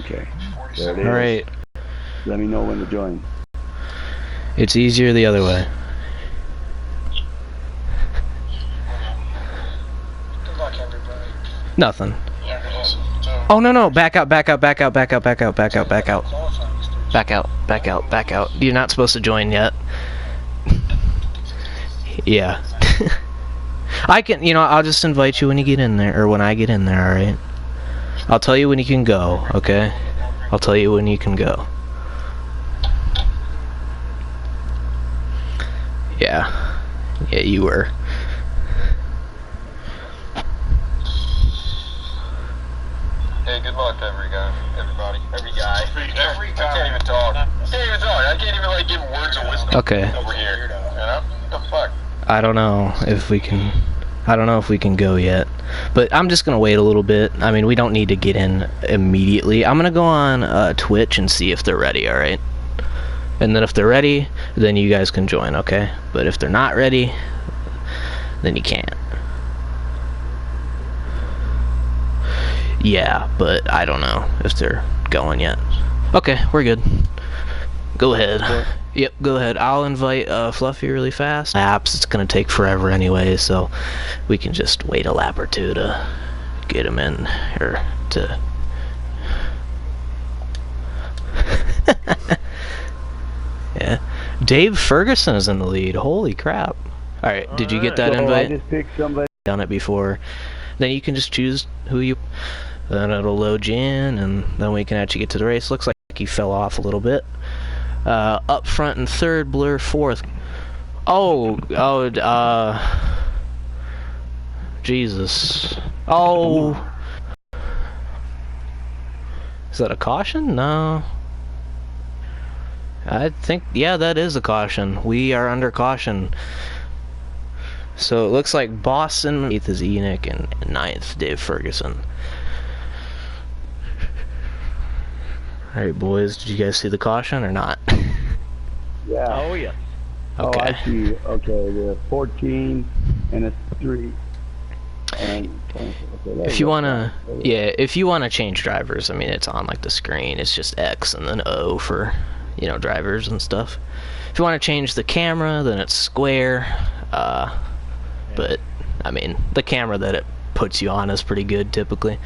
Okay. There it is. All right. Let me know when to join. It's easier the other way. Good luck, everybody. Nothing. Oh no! Back out! Back out! Back out! Back out! Back out! Back out! Back out! Back out! Back out! Back out! You're not supposed to join yet. Yeah. I can. You know, I'll just invite you when you get in there, or when I get in there. All right. I'll tell you when you can go. Okay. I'll tell you when you can go. Yeah. Yeah, you were. Hey, good luck, every guy. I can't even talk. I can't even, like, give words of wisdom. Okay. Over here. You know? What the fuck? I don't know if we can. I don't know if we can go yet. But I'm just gonna wait a little bit. I mean, we don't need to get in immediately. I'm gonna go on Twitch and see if they're ready. All right. And then if they're ready, then you guys can join. Okay. But if they're not ready, then you can't. Yeah, but I don't know if they're going yet. Okay, we're good. Go ahead. Yep, go ahead. I'll invite Fluffy really fast. Laps, it's gonna take forever anyway, so we can just wait a lap or two to get him in, or to... Yeah. Dave Ferguson is in the lead. Holy crap. Alright, did you get that invite? I just picked somebody. Done it before. Then you can just choose who you... Then it'll load you in, and then we can actually get to the race. Looks like he fell off a little bit. Up front and third, Blur fourth. Jesus. Oh. Is that a caution? No. I think, yeah, that is a caution. We are under caution. So it looks like Boston, 8th is Enoch, and 9th, Dave Ferguson. Alright, boys, did you guys see the caution or not? Yeah. Oh, yeah. Okay. Oh, I see. Okay, the 14 and a 3. And, okay, if you wanna, yeah, if you wanna change drivers, I mean, it's on like the screen. It's just X and then O for, you know, drivers and stuff. If you wanna change the camera, then it's square. But I mean, the camera that it puts you on is pretty good typically.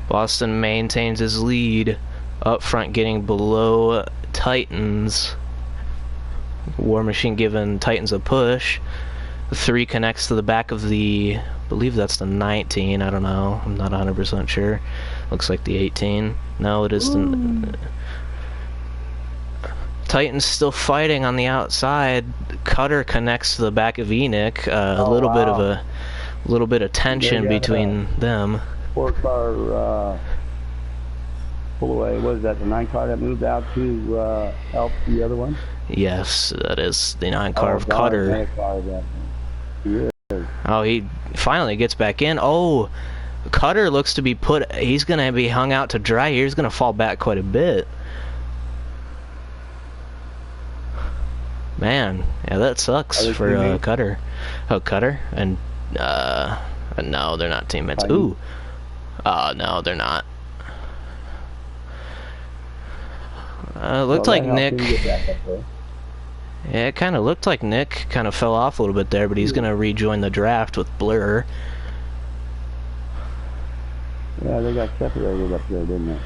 Boston maintains his lead up front, getting below Titans. War Machine giving Titans a push. The 3 connects to the back of the, I believe that's the 19, I don't know, I'm not 100% sure. Looks like the 18. No, it is the... Titans still fighting on the outside. Cutter connects to the back of Enoch. A little bit of a little bit of tension between them. 4-car pull away. What is that? The 9 car that moved out to help the other one? Yes, that is the 9 car of Cutter. Oh, he finally gets back in. Oh, Cutter looks to be put. He's gonna be hung out to dry here. He's gonna fall back quite a bit. Man, yeah, that sucks for Cutter. Oh, Cutter and no, they're not teammates. Ooh, no, they're not. Looked like Nick. Yeah, it kind of looked like Nick kind of fell off a little bit there, but he's gonna rejoin the draft with Blur. Yeah, they got separated up there, didn't they?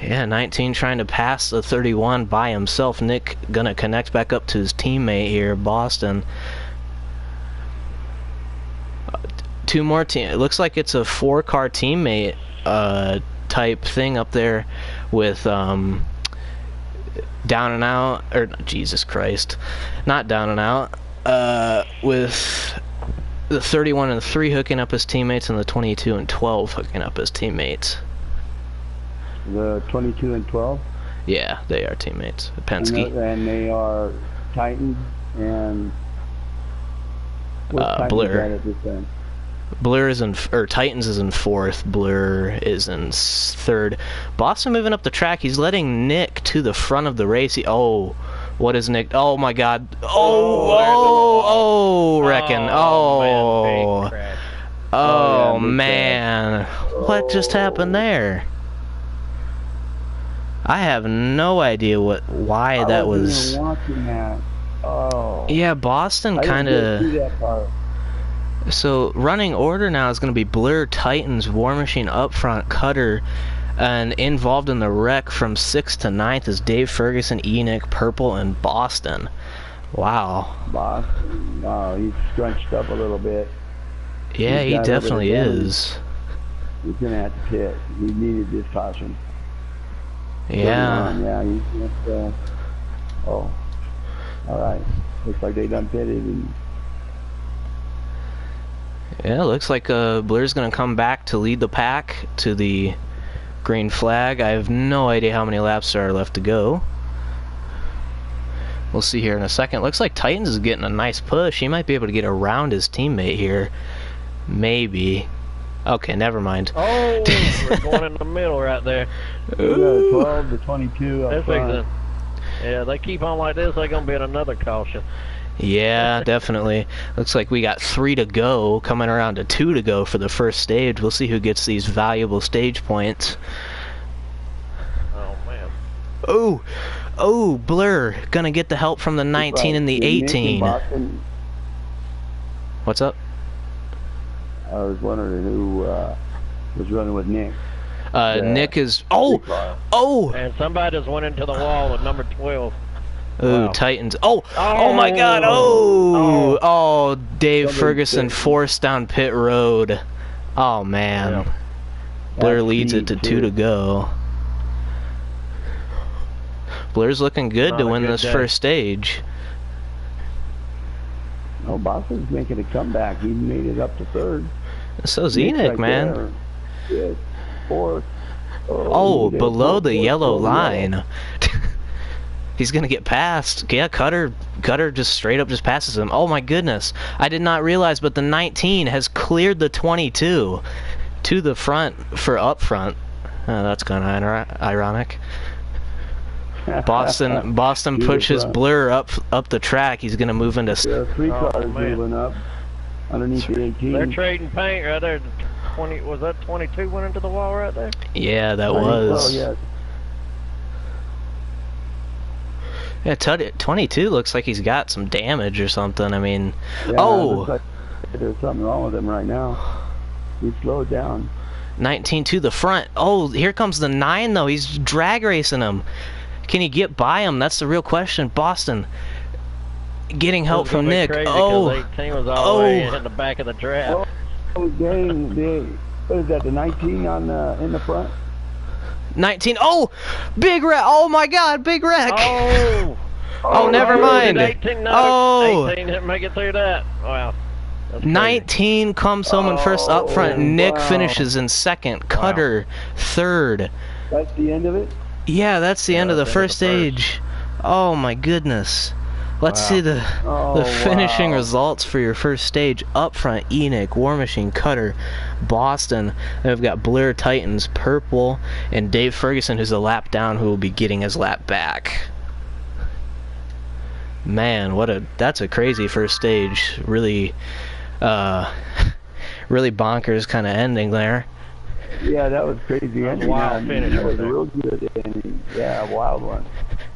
Yeah, 19 trying to pass the 31 by himself. Nick gonna connect back up to his teammate here, Boston. 2 more team. It looks like it's a 4-car teammate type thing up there with Down and Out, or Jesus Christ, not Down and Out. With the 31 and 3 hooking up his teammates, and the 22 and 12 hooking up his teammates. The 22 and 12? Yeah, they are teammates. Penske. And they are Titans and... Blur. Blur is in, or Titans is in 4th. Blur is in 3rd. Boston moving up the track. He's letting Nick to the front of the race. Oh, what is Nick? Oh my God! Oh, reckon. Oh, Oh, yeah, big man. What just happened there? I have no idea why that I wasn't was. even watching that. Oh. Yeah, Boston I didn't kind get to of. that part. So running order now is going to be Blur, Titans, War Machine up front, Cutter, and involved in the wreck from 6th to 9th is Dave Ferguson, Enoch, Purple, and Boston. Wow. Boston. Wow, he's scrunched up a little bit. Yeah, He's he got a little definitely bit of damage. is. He's gonna have to pit. He needed this caution. Yeah. Yeah, he's just, oh, all right. Looks like they done pitted. And Yeah, looks like Blur's going to come back to lead the pack to the green flag. I have no idea how many laps there are left to go. We'll see here in a second. Looks like Titans is getting a nice push. He might be able to get around his teammate here. Maybe. Okay, never mind. Oh, we're going in the middle right there. 12 to 22 up That's front. fixing. Yeah, they keep on like this, they're going to be at another caution. Yeah, definitely. Looks like we got 3 to go, coming around to 2 to go for the first stage. We'll see who gets these valuable stage points. Oh, man. Oh, Blur. Gonna get the help from the 19 and the 18. Boston, What's up? I was wondering who was running with Nick. Nick is... Oh! And somebody just went into the wall at number 12. Ooh, Wow. Titans. Oh my god. Oh, Dave Ferguson forced down pit road. Oh, man. Yeah. Blur That's leads it to speed, 2 too. to go. Blur's looking good Not to a win good this day. first stage. Oh, Boston's making a comeback. He made it up to 3rd. So's Nick's Enoch, right man. there. 5th, 4th. Oh, there's below the fourth, yellow below the line. He's gonna get past. Yeah, Cutter just straight up just passes him. Oh my goodness. I did not realize, but the 19 has cleared the 22 to the front for up front. That's kind of ironic. Boston To the pushes front. Blur up the track. He's gonna move into. There are 3 Oh, cars man. moving up underneath the 18. They're trading paint right there. 20, was that 22 went into the wall right there? Yeah, that I think was. so, yes. Yeah, 22 looks like he's got some damage or something. I mean, Yeah, oh. looks like there's something wrong with him right now. He slowed down. 19 to the front. Oh, here comes the 9 though. He's drag racing him. Can he get by him? That's the real question. Boston getting help It's from gonna be Nick. crazy Oh, 'cause 18 was all the way in the back of the draft. Oh, dang. What is that, the 19 on in the front? 19. Oh, big wreck. Oh my God, big wreck. Oh, never mind. 18, no, Oh. 18 didn't make it through that. Wow. That's crazy. 19 comes home in first up front. Nick wow. finishes in second. Cutter third. That's the end of it? Yeah, that's the end of the that's the end of first the stage. Oh my goodness. Let's see the finishing wow. results for your first stage. Up front, Enoch, War Machine, Cutter, Boston. Then we've got Blur, Titans, Purple, and Dave Ferguson, who's a lap down, who will be getting his lap back. Man, that's a crazy first stage. Really, really bonkers kind of ending there. Yeah, that was crazy. That was a wild finish That was right a there. real good ending. Yeah, a wild one.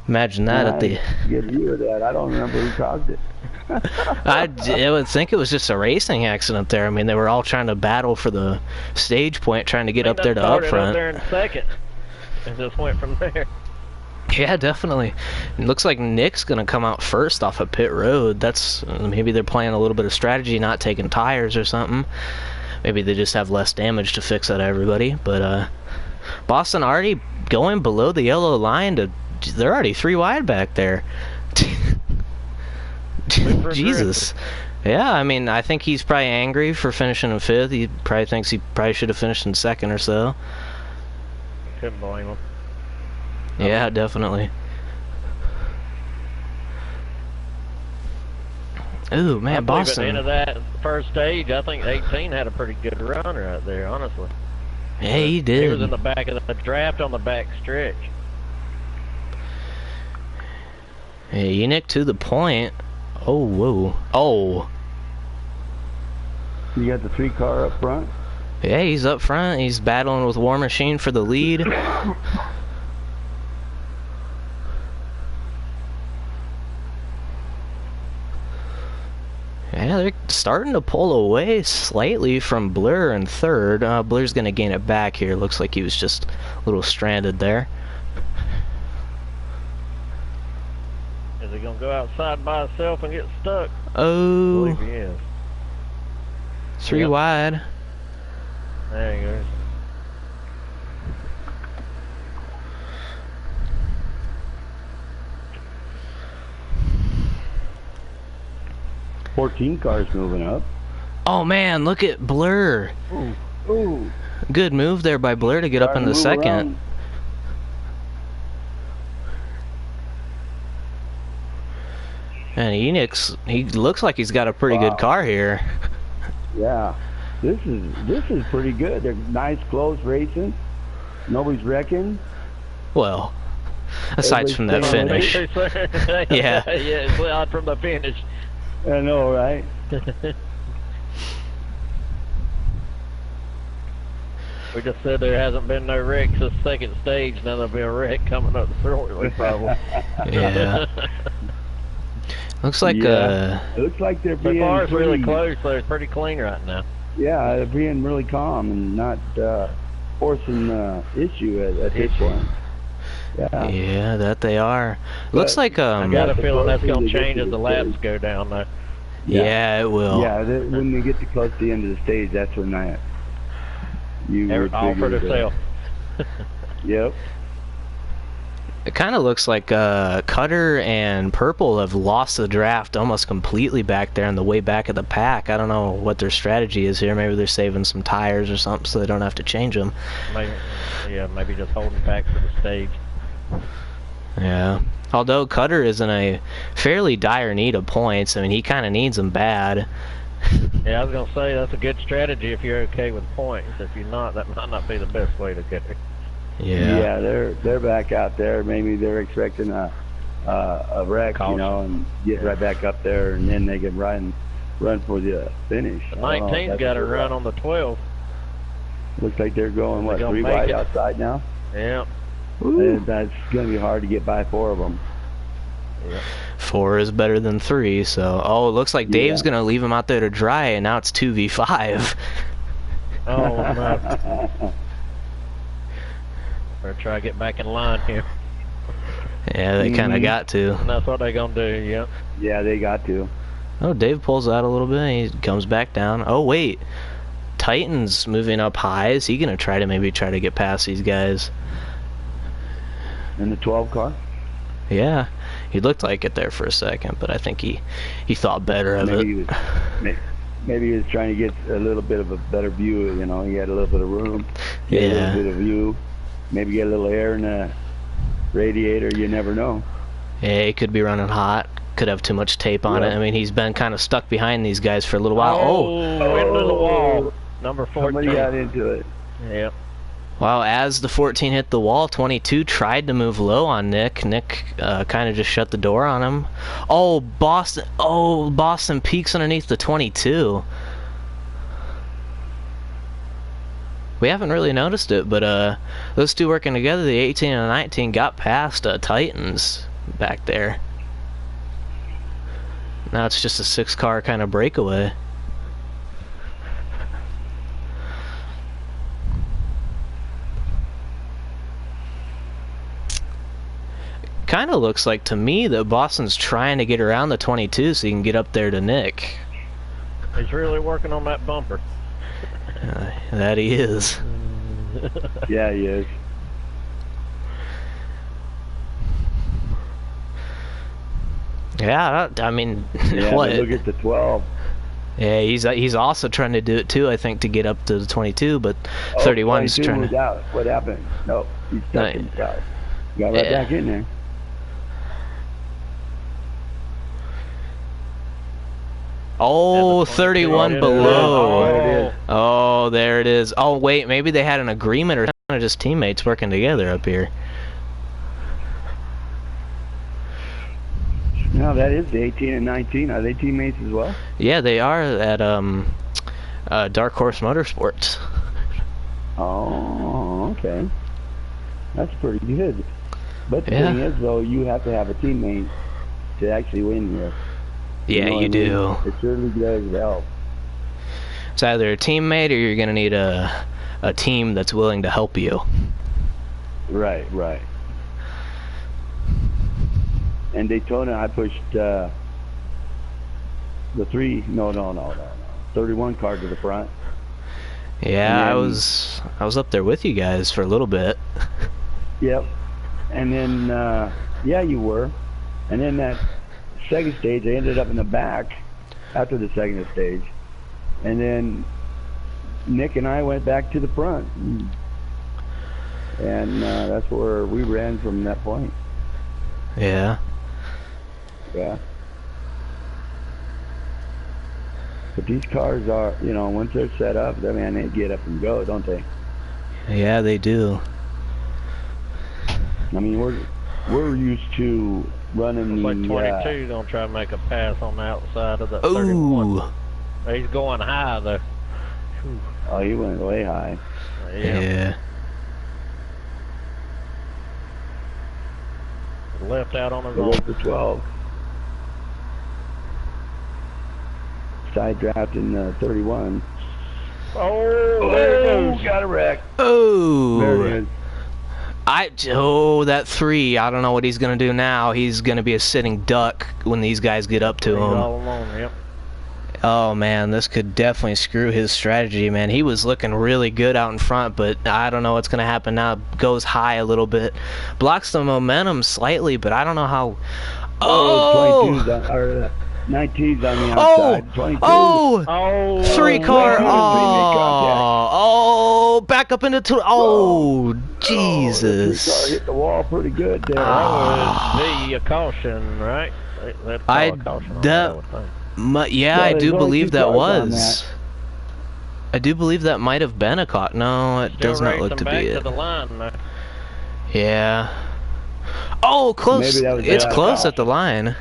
Imagine that at the. Give you that. I don't remember who caused it. I would think it was just a racing accident there. I mean, they were all trying to battle for the stage point, trying to get up there to up Started front. up there in second, and just went from there. Yeah, definitely. It looks like Nick's gonna come out first off of pit road. That's maybe they're playing a little bit of strategy, not taking tires or something. Maybe they just have less damage to fix out of everybody. But Boston already going below the yellow line. They're already 3 wide back there. Jesus. Yeah, I mean, I think he's probably angry for finishing in 5th. He probably thinks he probably should have finished in 2nd or so. Couldn't blame him. Yeah, definitely. Ooh, man, I believe at the Boston. end of that first stage, I think 18 had a pretty good run right there, honestly. Yeah, he He was did. in the back of the draft on the back stretch. Hey, Enoch to the point. Oh, whoa. Oh. You got the 3 car up front. Yeah, he's up front. He's battling with War Machine for the lead. Yeah, they're starting to pull away slightly from Blur in third. Blur's going to gain it back here. Looks like he was just a little stranded there. Is he going to go outside by himself and get stuck? Oh. I believe he is. 3 wide. There he goes. $14 cars moving up. Oh man, look at Blur. Ooh. Good move there by Blur to get up in the second. Around. And Enix, he looks like he's got a pretty good car here. Yeah. This is pretty good. They're nice, close racing. Nobody's wrecking. Well, aside from that finish. Yeah, Yeah. it's odd from the finish. I know, right? We just said there hasn't been no wrecks this second stage. Now there'll be a wreck coming up the throttle, probably. Yeah. Looks like It looks like they're The being car's really pretty- close, so it's pretty clean right now. Yeah, they're being really calm and not forcing issue at this point. Yeah. Yeah, that they are. Looks like I got a the feeling that's closer going they to get change to as the the laps stage. go down, though. Yeah, it will. Yeah, when they get too close to the end of the stage, that's when you would All for figure themselves. Yep. It kind of looks like Cutter and Purple have lost the draft almost completely back there in the way back of the pack. I don't know what their strategy is here. Maybe they're saving some tires or something so they don't have to change them. Maybe just holding back for the stage. Yeah. Although Cutter is in a fairly dire need of points. I mean, he kind of needs them bad. Yeah, I was going to say that's a good strategy if you're okay with points. If you're not, that might not be the best way to go. Yeah. They're back out there. Maybe they're expecting a wreck, Caution. and get right back up there, and then they can run for the finish. The 19's got to run on the 12. Looks like they're going They're gonna 3 make wide it. outside now. Yeah. And that's going to be hard to get by 4 of them. Yeah. 4 is better than 3, so... Oh, it looks like Dave's going to leave him out there to dry, and now it's 2v5. Oh, no. Better try to get back in line here. Yeah, they kind of got to. And that's what they're going to do, yep. Yeah, they got to. Oh, Dave pulls out a little bit. He comes back down. Oh, wait. Titan's moving up high. Is he going to try to get past these guys? In the 12 car? Yeah. He looked like it there for a second, but I think he thought better of it. Maybe he was trying to get a little bit of a better view. He had a little bit of room. Get a little bit of view. Maybe get a little air in the radiator. You never know. Yeah, he could be running hot. Could have too much tape on it. I mean, he's been kind of stuck behind these guys for a little while. Into the wall. Number 14. Somebody got into it. Yep. Wow, as the 14 hit the wall, 22 tried to move low on Nick. Nick kind of just shut the door on him. Oh, Boston peeks underneath the 22. We haven't really noticed it, but those two working together, the 18 and the 19, got past Titans back there. Now it's just a 6-car kind of breakaway. Kind of looks like to me that Boston's trying to get around the 22 so he can get up there to Nick. He's really working on that bumper. That he is. Yeah, he is. Yeah, I mean, Yeah, what? but look at the 12. Yeah, he's also trying to do it too, I think, to get up to the 22, but 31's 22 trying was to... out. What happened? No, he's stuck No. inside. Got right back in there. Oh, 31 below. There it is. Oh, there it is. Oh, wait, maybe they had an agreement or something, or just teammates working together up here. No, that is the 18 and 19. Are they teammates as well? Yeah, they are at Dark Horse Motorsports. Oh, okay. That's pretty good. But the Yeah. thing is, though, you have to have a teammate to actually win here. Yeah, know what you I mean? do. It certainly does help. It's either a teammate or you're gonna need a team that's willing to help you. Right, right. And Daytona, I pushed the 31 car to the front. Yeah, then, I was up there with you guys for a little bit. Yep. And then, yeah, you were. And then that second stage, I ended up in the back after the second stage. And then Nick and I went back to the front. And that's where we ran from that point. Yeah. Yeah. But these cars are, you know, once they're set up, I mean, they get up and go, don't they? Yeah, they do. I mean, we're used to running Looks the... like 22 gonna try to make a pass on the outside of the 31. Ooh. He's going high though. Whew. Oh, he went way high. Yeah. Left out on his It own. was the 12. Side draft in 31. Oh, there it goes. Got a wreck. Oh. There it is. That 3. I don't know what he's gonna do now. He's gonna be a sitting duck when these guys get up to He's him. all alone, yep. Oh man, this could definitely screw his strategy, man. He was looking really good out in front, but I don't know what's gonna happen now. Goes high a little bit, blocks the momentum slightly, but I don't know how. Oh! 22's on, or 19's on the outside. 22. Oh! 3 car. Oh! Back up into 2. Oh! Jesus! The 3 car hit the wall pretty good there. That was the caution, right? That's a caution on that, I would think. Yeah, Well, I there's do only believe 2 that cars on was. I do believe that might have been a caught. No, it does not look to be back it. to the line, man. Yeah. Oh, close. Maybe that was It's the close caution. at the line.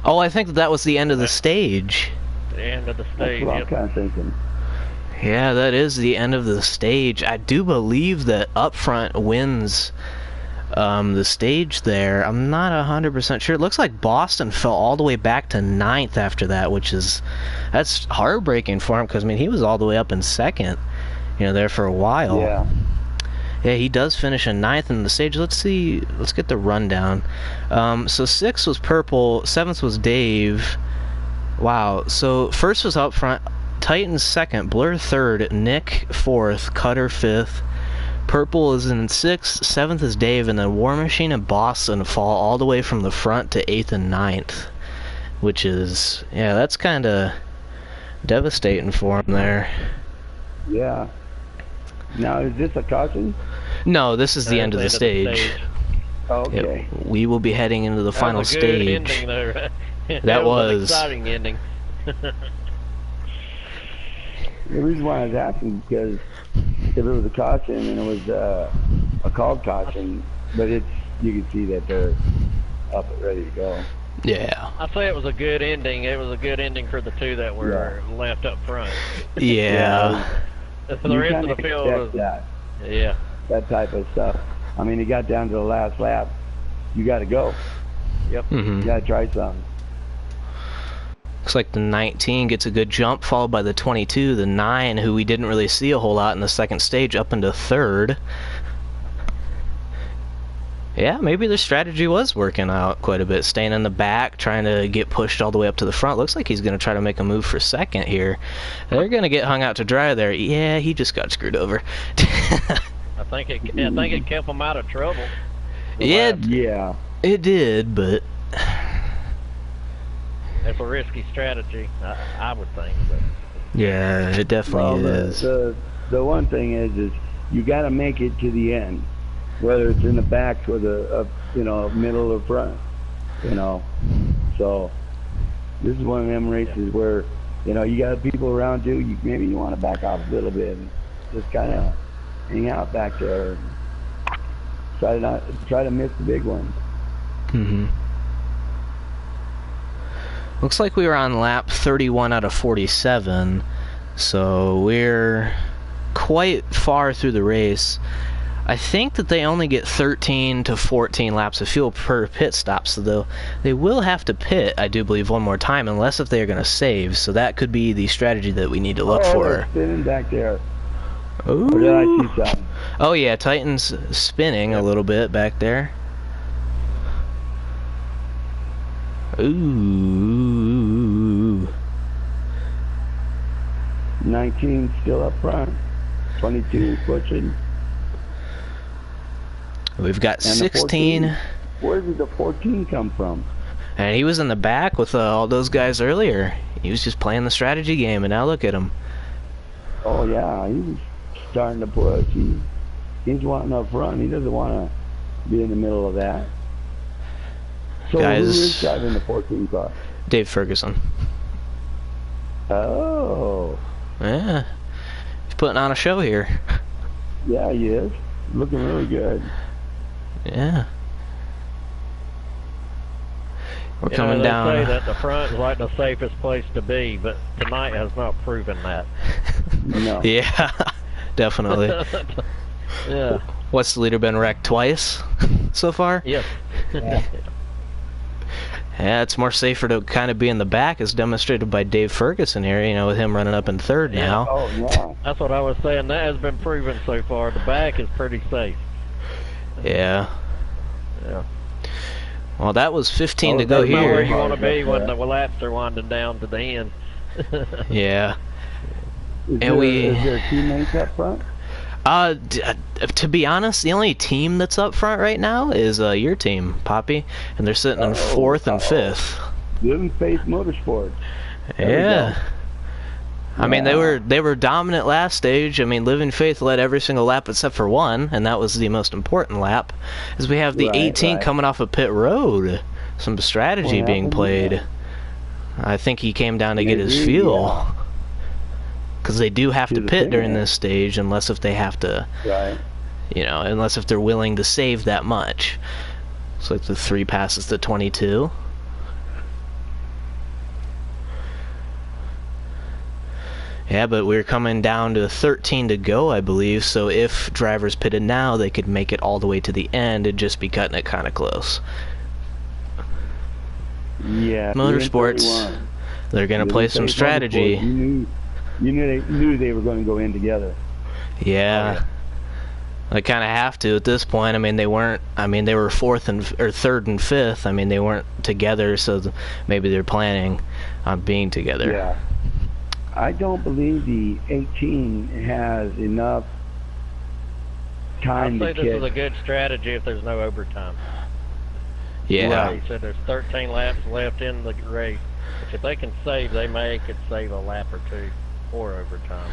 Oh, I think that was the end of the stage. The end of the That's stage, what I'm yep. kind of thinking. Yeah, that is the end of the stage. I do believe that up front wins the stage there. I'm not 100% sure. It looks like Boston fell all the way back to 9th after that, that's heartbreaking for him because I mean he was all the way up in 2nd, there for a while. Yeah. Yeah, he does finish in 9th in the stage. Let's see. Let's get the rundown. So 6th was Purple. 7th was Dave. Wow. So 1st was up front. Titans 2nd. Blur 3rd. Nick 4th. Cutter 5th. Purple is in 6th. 7th is Dave. And then War Machine and Boston fall all the way from the front to 8th and 9th. Which is, yeah, that's kind of devastating for him there. Yeah. Now, is this a caution? No, this is the end of the stage. Okay. Yep. We will be heading into the final That was a good stage. ending there. That was an exciting ending. The reason why I was asking because if it was a caution and it was a called caution, but you can see that they're up and ready to go. Yeah. I say it was a good ending. It was a good ending for the 2 that were left up front. Yeah. For the rest of the field was, that type of stuff. I mean, it got down to the last lap. You got to go. Yep. Mm-hmm. You got to try something. Looks like the 19 gets a good jump, followed by the 22, the 9, who we didn't really see a whole lot in the second stage, up into 3rd. Yeah, maybe their strategy was working out quite a bit, staying in the back, trying to get pushed all the way up to the front. Looks like he's going to try to make a move for 2nd here. They're going to get hung out to dry there. Yeah, he just got screwed over. I think it kept him out of trouble. Yeah. It did, but it's a risky strategy, I would think. But. Yeah, it definitely is. The one thing is you got to make it to the end, whether it's in the back or the middle or front. So this is one of them races where you got people around you. Maybe you want to back off a little bit and just kind of hang out back there. Try to miss the big one. Mm-hmm. Looks like we were on lap 31 out of 47, so we're quite far through the race. I think that they only get 13 to 14 laps of fuel per pit stop, so they will have to pit, I do believe, one more time, unless if they're going to save. So that could be the strategy that we need to look for. They're spinning back there. Ooh. Or did I see something? Oh yeah, Titan's spinning a little bit back there. Ooh. 19 still up front. 22 pushing. We've got And 16. Where did the 14 come from? And he was in the back with all those guys earlier. He was just playing the strategy game, and now look at him. Oh yeah, he was starting to push. He's wanting up front. He doesn't want to be in the middle of that. So Guys, who is driving the 14 car? Dave Ferguson. Oh. Yeah. He's putting on a show here. Yeah, he is. Looking really good. Yeah. We're coming down. They say that the front is like the safest place to be, but tonight has not proven that. No. Yeah, definitely. Yeah. What's the leader been wrecked twice so far? Yes. Yeah, it's more safer to kind of be in the back, as demonstrated by Dave Ferguson here, you know, with him running up in third now. Oh, yeah. That's what I was saying. That has been proven so far. The back is pretty safe. Yeah. Yeah. Well, that was 15 to Oh, go that's not Where here. you want to be when the laps are winding down to the end. Yeah. Is And there teammates up front? To be honest, the only team that's up front right now is your team, Poppy, and they're sitting in fourth and fifth. Living Faith Motorsports. Yeah. I mean, they were dominant last stage. I mean, Living Faith led every single lap except for one, and that was the most important lap. As we have the 18 coming off of pit road, some strategy being played. I think he came down to get his fuel. Because they do have to pit during this stage, unless if they have to, you know, unless if they're willing to save that much. It's like the 3 passes to 22. Yeah, but we're coming down to 13 to go, I believe, so if drivers pitted now, they could make it all the way to the end and just be cutting it kind of close. Yeah. Motorsports, they're going to play some strategy. You knew they were going to go in together. Yeah. They kind of have to at this point. I mean, they weren't. I mean, they were third and fifth. I mean, they weren't together, so maybe they're planning on being together. Yeah. I don't believe the 18 has enough time to I'd say this is a good strategy if there's no overtime. Yeah. He said there's 13 laps left in the race. Which if they can save, they may could save a lap or two for overtime.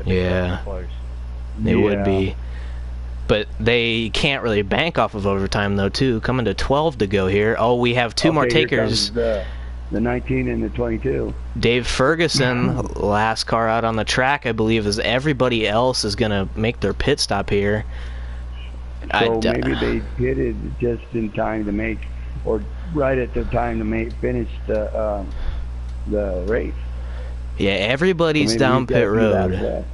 Yeah. Close. They would be. But they can't really bank off of overtime, though, too. Coming to 12 to go here. Oh, we have two more takers. The 19 and the 22. Dave Ferguson, last car out on the track, I believe, as everybody else is going to make their pit stop here. So maybe they pitted just in time to make, or right at the time to finish the race. Yeah, everybody's so down pit road.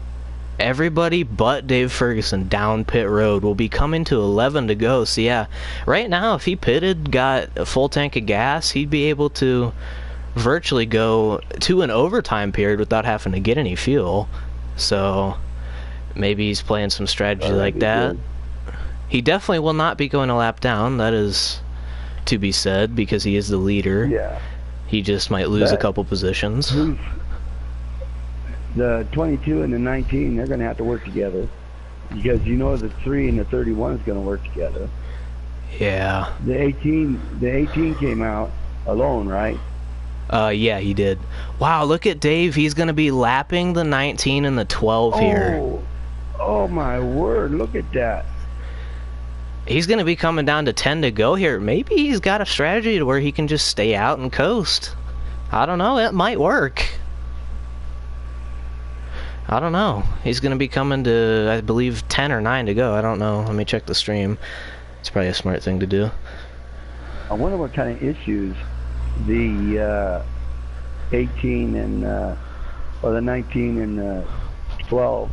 Everybody but Dave Ferguson down pit road. Will be coming to 11 to go. So yeah, right now if he pitted, got a full tank of gas, he'd be able to virtually go to an overtime period without having to get any fuel. So maybe he's playing some strategy like that. Good. He definitely will not be going a lap down. That is to be said, because he is the leader. Yeah. He just might lose a couple positions. The 22 and the 19, they're going to have to work together, because you know the 3 and the 31 is going to work together. Yeah. The 18 came out alone, right? Yeah, he did. Wow, look at Dave. He's going to be lapping the 19 and the 12 here. Oh my word! Look at that. He's going to be coming down to 10 to go here. Maybe he's got a strategy to where he can just stay out and coast. I don't know. It might work. I don't know. He's going to be coming to, I believe, 10 or 9 to go. I don't know. Let me check the stream. It's probably a smart thing to do. I wonder what kind of issues the 18 and or the 19 and 12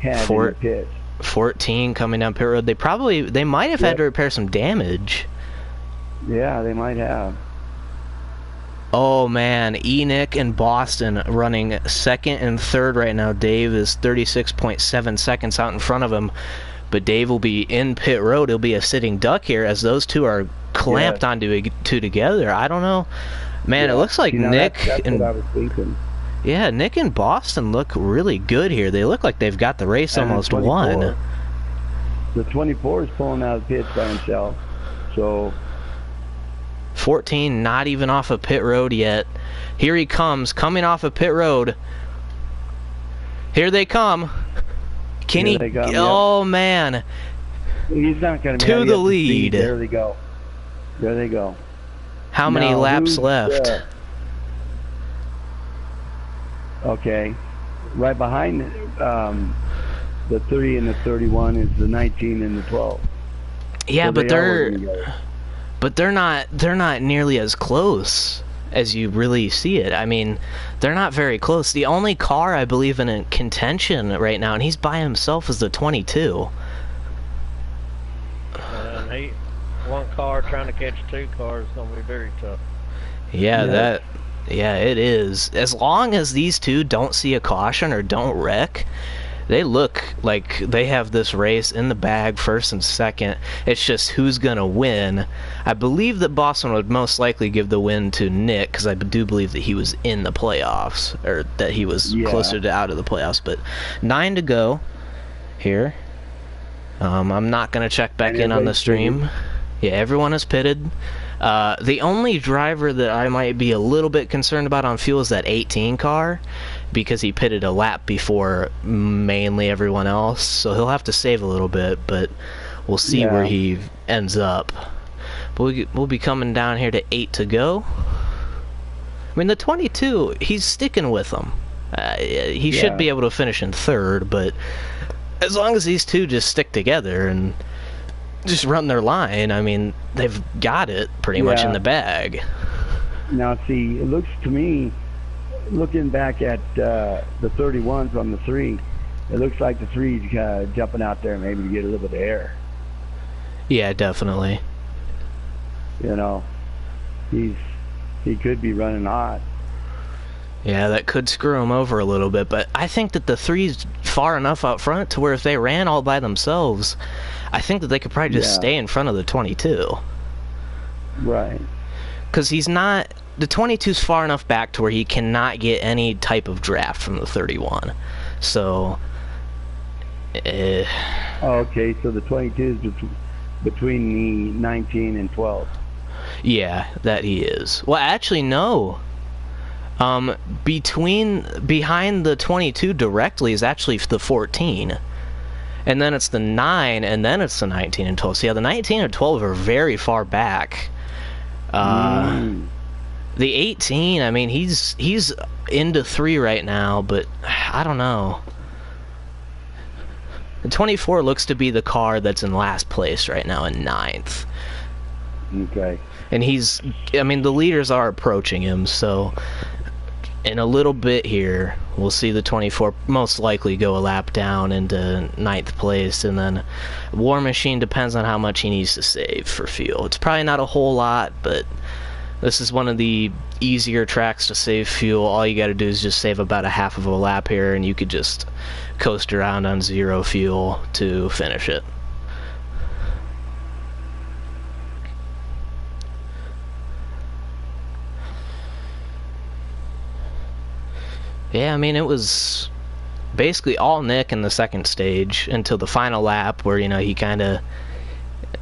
had in the pit. 14 coming down pit road. They might have had to repair some damage. Yeah, they might have. Oh man, Enoch and Boston running second and third right now. Dave is 36.7 seconds out in front of him, but Dave will be in pit road. He'll be a sitting duck here as those two are clamped onto two together. I don't know, man. It looks like Nick that's and what I was thinking. yeah, Nick and Boston look really good here. They look like they've got the race And almost won. The 24 is pulling out of the pits by himself, so 14 not even off of pit road yet. Here he comes, coming off of pit road. Here they come. Can he? Oh man! He's not going to the lead. There they go. There they go. How many laps left? Okay, right behind the 30 and the 31 is the 19 and the 12. Yeah, So but they're not nearly as close as you really see it. I mean, they're not very close. The only car I believe in contention right now, and he's by himself, is the 22. And one car trying to catch two cars is going to be very tough. Yeah, it is. As long as these two don't see a caution or don't wreck, they look like they have this race in the bag, first and second. It's just who's going to win. I believe that Boston would most likely give the win to Nick, because I do believe that he was in the playoffs, or that he was closer to out of the playoffs. But 9 to go here. I'm not going to check back in on the stream. Yeah, everyone is pitted. The only driver that I might be a little bit concerned about on fuel is that 18 car, because he pitted a lap before mainly everyone else, so he'll have to save a little bit, but we'll see where he ends up. But we'll be coming down here to 8 to go. I mean, the 22, he's sticking with them. He should be able to finish in third, but as long as these two just stick together and just run their line, I mean, they've got it pretty much in the bag. Now, see, it looks to me, looking back at the 31s on the 3, it looks like the 3's jumping out there maybe to get a little bit of air. Yeah, definitely. You know, he could be running hot. Yeah, that could screw him over a little bit, but I think that the 3's far enough out front to where if they ran all by themselves, I think that they could probably just stay in front of the 22. Right. Because he's not... The 22's far enough back to where he cannot get any type of draft from the 31. So... Okay, so the 22 is between the 19 and 12. Yeah, that he is. Well, actually, no. Behind the 22 directly is actually the 14. And then it's the 9, and then it's the 19 and 12. So yeah, the 19 and 12 are very far back. The 18, I mean, he's into 3 right now, but I don't know. The 24 looks to be the car that's in last place right now, in 9th. Okay. And I mean, the leaders are approaching him, so in a little bit here, we'll see the 24 most likely go a lap down into 9th place, and then War Machine depends on how much he needs to save for fuel. It's probably not a whole lot, but this is one of the easier tracks to save fuel. All you got to do is just save about a half of a lap here, and you could just coast around on 0 fuel to finish it. Yeah, I mean, it was basically all Nick in the second stage until the final lap where, you know, he kind of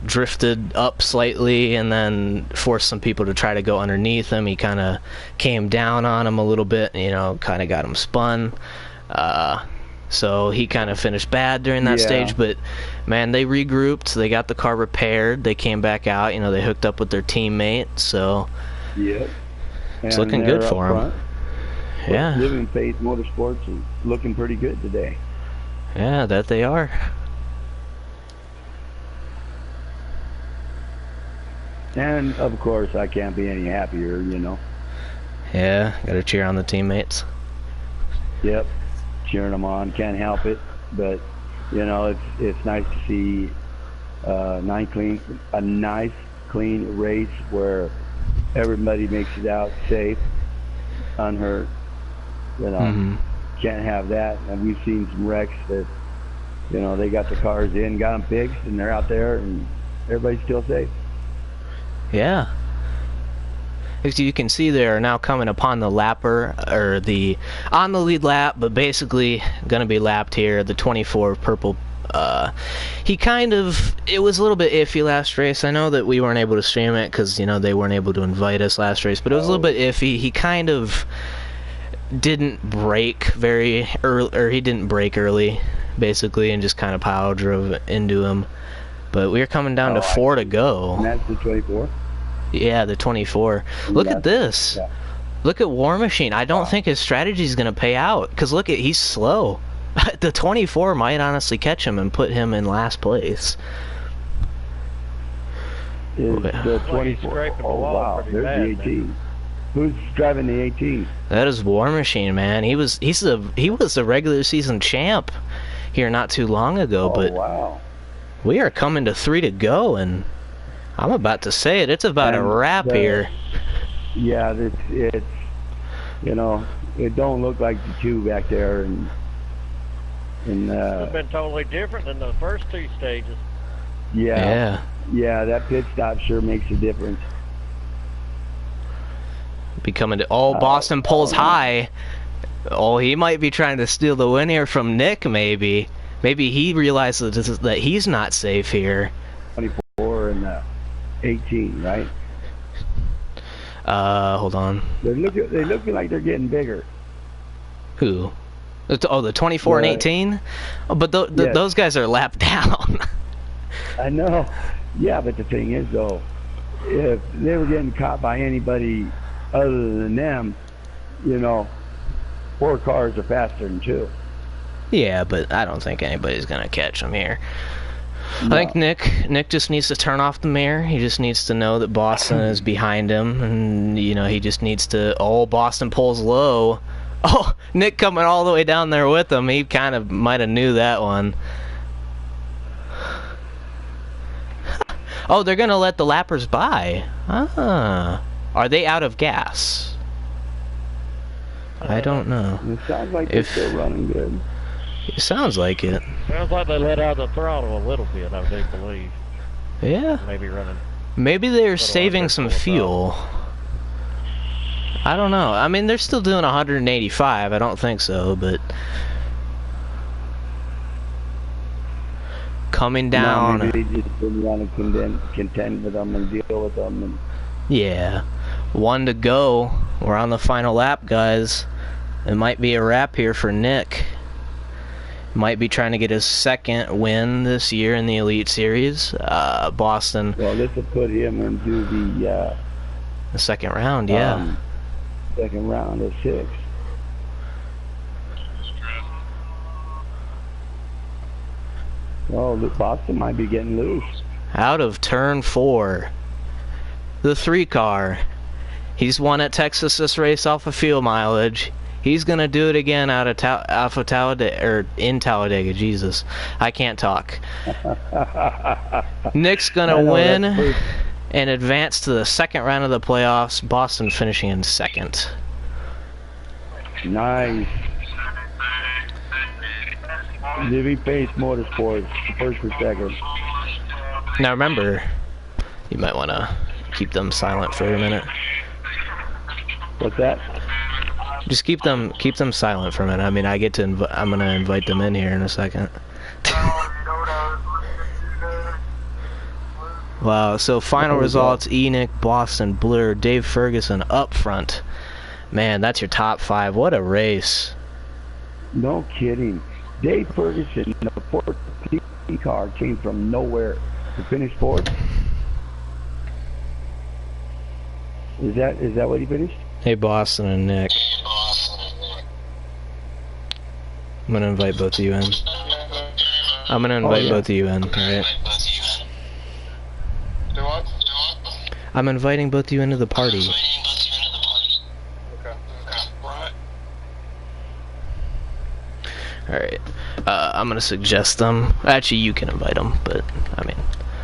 drifted up slightly and then forced some people to try to go underneath him. He kind of came down on him a little bit and, you know, kind of got him spun. So he kind of finished bad during that stage, but man, they regrouped, they got the car repaired, they came back out, you know, they hooked up with their teammate, so it's looking good for them. Yeah. Living Faith Motorsports is looking pretty good today. Yeah, that they are. And of course, I can't be any happier, you know. Yeah, gotta cheer on the teammates. Yep, cheering them on. Can't help it, but you know, it's nice to see a nice clean race where everybody makes it out safe, unhurt. You know, can't have that. And we've seen some wrecks that, you know, they got the cars in, got them fixed, and they're out there, and everybody's still safe. Yeah. As you can see, they are now coming upon the lapper, or on the lead lap, but basically gonna be lapped here. The 24 purple. It was a little bit iffy last race. I know that we weren't able to stream it because, you know, they weren't able to invite us last race, but it was a little bit iffy. He kind of didn't brake very early, or he didn't brake early, basically, and just kind of power drove into him. But we're coming down to 4 to go. And that's the 24? Yeah, the 24. Look at this. Yeah. Look at War Machine. I don't think his strategy is going to pay out, because look at, he's slow. The 24 might honestly catch him and put him in last place. Is the 24? Oh, wow. There's the 18. Who's driving the 18? That is War Machine, man. He was a regular season champ here not too long ago, but wow. We are coming to 3 to go, and I'm about to say it. It's about a wrap here. Yeah, it's you know, it don't look like the 2 back there, and it's been totally different than the first 2 stages. Yeah, that pit stop sure makes a difference. Becoming Boston pulls high. Oh, he might be trying to steal the win here from Nick, maybe. Maybe he realizes that he's not safe here. 24 and 18, right? Hold on. They're looking like they're getting bigger. Who? Oh, the 24 and 18? Oh, but those guys are lapped down. I know. Yeah, but the thing is, though, if they were getting caught by anybody other than them, you know, 4 cars are faster than 2. Yeah, but I don't think anybody's going to catch them here. No. I think Nick just needs to turn off the mirror. He just needs to know that Boston is behind him, and, you know, he just needs to... Oh, Boston pulls low. Oh, Nick coming all the way down there with him. He kind of might have knew that one. Oh, they're going to let the lappers by. Ah. Are they out of gas? I don't know. It sounds like they're still running good. It sounds like it. Sounds like they let out the throttle a little bit, I do believe. Yeah. Maybe running. Maybe they're saving some fuel. I don't know. I mean, they're still doing 185. I don't think so, but... Coming down... No, maybe they just didn't want to contend with them and deal with them. And... Yeah. 1 to go. We're on the final lap, guys. It might be a wrap here for Nick. Might be trying to get his 2nd win this year in the Elite Series. Boston... Well, this will put him into the 2nd round, yeah. 2nd round of 6. Oh, Boston might be getting loose. Out of turn 4. The 3 car. He's won at Texas this race off of fuel mileage. He's gonna do it again out of Talladega, or in Talladega. Jesus, I can't talk. Nick's gonna win and advance to the 2nd round of the playoffs. Boston finishing in 2nd. Nice. Livy Pace Motorsports, 1st or 2nd. Now remember, you might want to keep them silent for a minute. What's that? Just keep them silent for a minute. I mean, I'm gonna invite them in here in a second. Wow. So final results: Enoch, Boston, Blur, Dave Ferguson up front. Man, that's your top 5. What a race! No kidding. Dave Ferguson, the 14 car, came from nowhere to finish 4th. Is that what he finished? Hey, Boston and Nick. I'm gonna invite both of you in. I'm gonna invite both of you in, alright? Do what? I'm inviting both of you into the party. Okay. Alright. I'm gonna suggest them. Actually, you can invite them, but, I mean,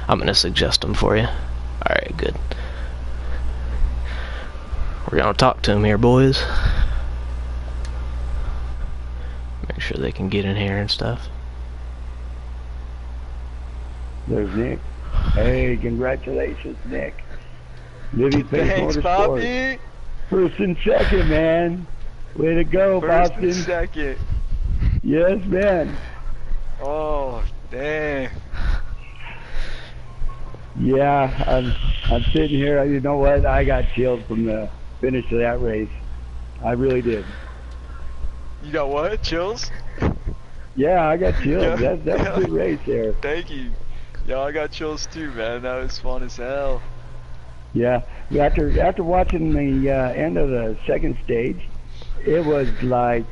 I'm gonna suggest them for you. Alright, good. We're gonna talk to them here, boys. Make sure they can get in here and stuff. There's Nick. Hey, congratulations, Nick. Living Pace Thanks, Motorsports. Bobby. First and second, man. Way to go, First Boston. and second. Yes, man. Oh, dang. Yeah, I'm sitting here. You know what? I got chilled from the finish of that race. I really did. You got what? Chills? Yeah, I got chilled. Yeah. That's a good race there. Thank you. Yeah, I got chills too, man. That was fun as hell. Yeah. After watching the end of the second stage, it was like,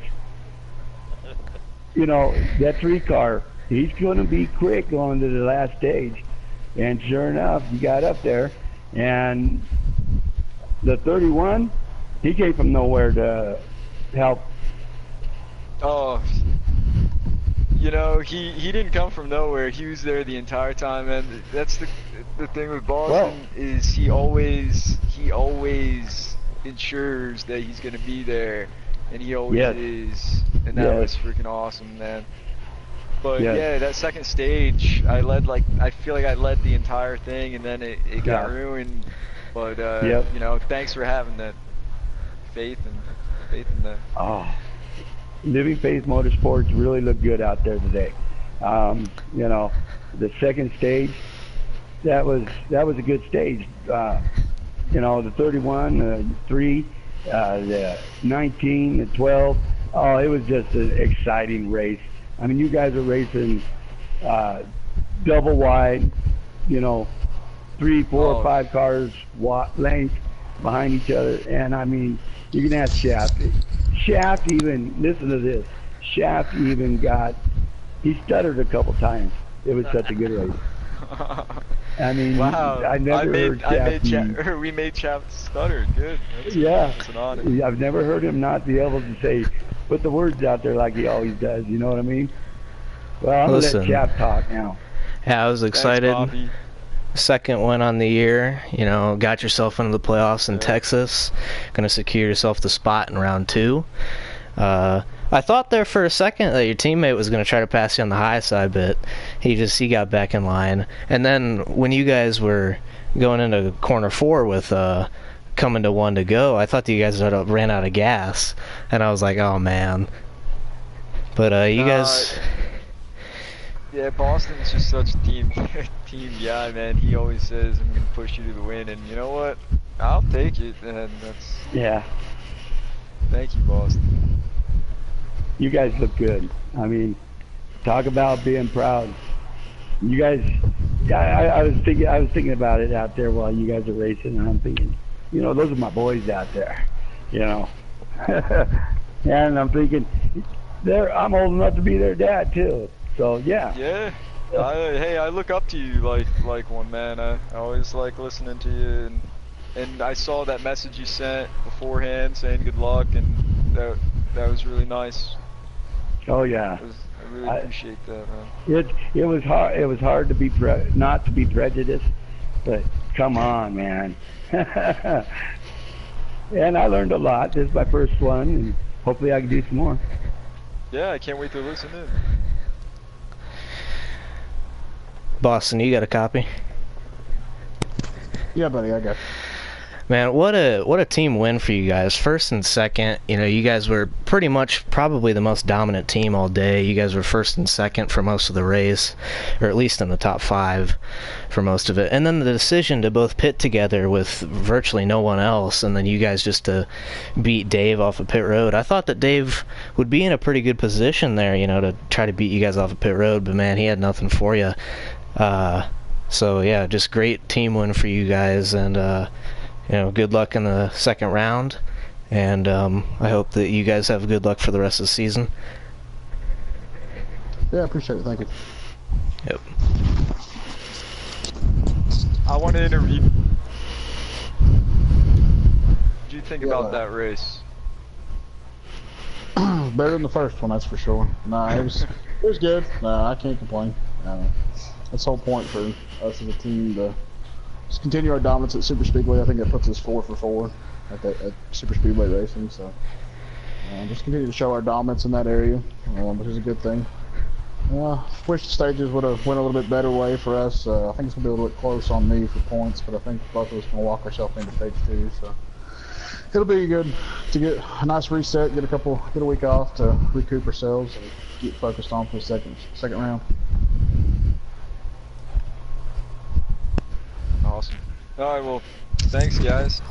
you know, that 3-car, he's going to be quick going to the last stage. And sure enough, he got up there. And the 31, he came from nowhere to help. Oh, you know, he didn't come from nowhere. He was there the entire time, and that's the thing with Boston is he always ensures that he's gonna be there, and he always is, and that was freaking awesome, man. But yeah, that second stage, I feel like I led the entire thing, and then it got ruined. But you know, thanks for having that faith in that. Oh, Living Pace Motorsports really looked good out there today. You know, the second stage, that was a good stage. You know, the 31, the 3, the 19, the 12. Oh, it was just an exciting race. I mean, you guys are racing double wide, you know, 3, 4, 5 cars length behind each other. And I mean, you can ask Shaft. Shaft even, listen to this, Shaft even he stuttered a couple times. It was such a good race. I mean, wow. I never heard Shaft. We made Shaft stutter. Good. That's an honor. I've never heard him not be able to say, put the words out there like he always does. You know what I mean? Well, I'm going to let Shaft talk now. Yeah, I was excited. Thanks, Second win on the year, you know, got yourself into the playoffs in Texas, gonna secure yourself the spot in round 2. I thought there for a second that your teammate was gonna try to pass you on the high side, but he got back in line. And then when you guys were going into corner 4 with coming to 1 to go, I thought that you guys ran out of gas, and I was like, oh man. But you guys. Yeah, Boston's just such a team guy, man. He always says, I'm going to push you to the win, and you know what? I'll take it, and that's... Yeah. Thank you, Boston. You guys look good. I mean, talk about being proud. You guys, I was thinking about it out there while you guys are racing, and I'm thinking, you know, those are my boys out there, you know. And I'm thinking, I'm old enough to be their dad, too. So yeah. Yeah. Hey, I look up to you like one, man. I always like listening to you, and I saw that message you sent beforehand saying good luck, and that was really nice. Oh yeah. I really appreciate that, man. It was hard. It was hard to be not to be prejudiced, but come on, man. And I learned a lot. This is my first one, and hopefully I can do some more. Yeah, I can't wait to listen in. Boston, you got a copy? Yeah, buddy, I got it. Man, what a team win for you guys. First and second, you know, you guys were pretty much probably the most dominant team all day. You guys were first and second for most of the race, or at least in the top 5 for most of it. And then the decision to both pit together with virtually no one else, and then you guys just to beat Dave off of pit road. I thought that Dave would be in a pretty good position there, you know, to try to beat you guys off of pit road, but man, he had nothing for you. So yeah, just great team win for you guys, and you know, good luck in the second round, and I hope that you guys have good luck for the rest of the season. Yeah, I appreciate it. Thank you. Yep. I want to interview. What do you think about that race? was better than the first one, that's for sure. Nah, it was good. Nah, I can't complain. That's the whole point for us as a team to just continue our dominance at Super Speedway. I think that puts us 4 for 4 at Super Speedway racing. So just continue to show our dominance in that area, which is a good thing. Wish the stages would have went a little bit better way for us. I think it's gonna be a little bit close on me for points, but I think both of us gonna walk ourselves into stage 2. So it'll be good to get a nice reset, get a week off to recoup ourselves and get focused on for the second round. Awesome. All right, well, thanks guys.